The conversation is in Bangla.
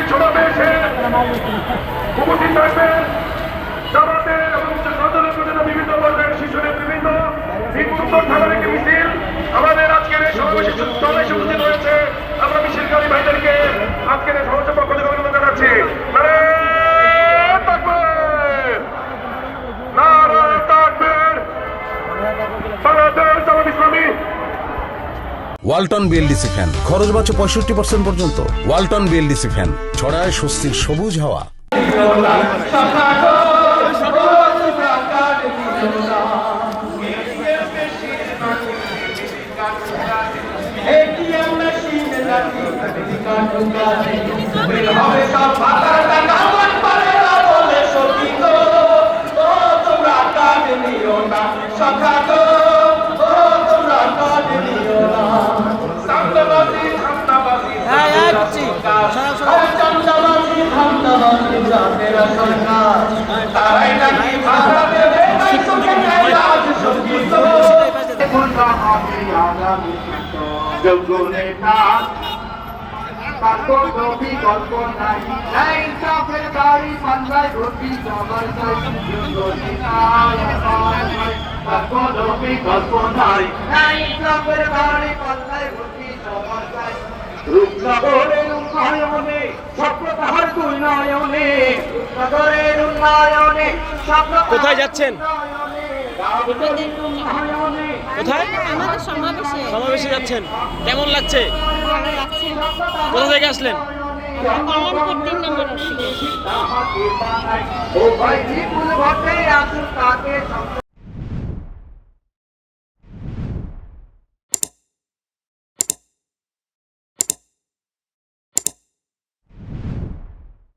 সমাবেশে উপস্থিত থাকবেন জামাতের এবং বিভিন্ন পর্যায়ের শীর্ষ নেতৃবৃন্দ। উত্তর থানার একটি মিছিল আমাদের আজকের এই সমাবেশে সমাবেশে উপস্থিত হয়েছে। আমরা মিছিলকারী ভাইদেরকে আজকের এই সমাবেশের পক্ষ থেকে অভিনন্দন জানাচ্ছি। নারায়ে তাকবীর, নারায়ে তাকবীর, বাংলাদেশ জামাত ইসলামী। ওয়ালটন বিএলডিসি ফ্যান খরচ বাঁচে 65% পর্যন্ত। ওয়ালটন বিএলডিসি ফ্যান ছড়ায় স্বস্তির সবুজ হাওয়া। বিকল্প নাই নাই চাপের গাড়ি পাল্লায় ভর্তি সবার কোনো বিকল্প নাই নাই চাপের গাড়ি পাল্লায় ভর্তি সবার রূপনগরের উন্নয়নে স্বপ্ন তাহার দুই নয়নে রূপনগরের উন্নয়নে স্বপ্ন। কোথায় যাচ্ছেন? কোথায়? আমাদের সমাবেশে। সমাবেশে যাচ্ছেন, কেমন লাগছে? ভালো লাগছে। কোথা থেকে আসলেন? কল্যাণপুর 3 নম্বর। ও ভাই বিপুল ভোটে আসুন তাকে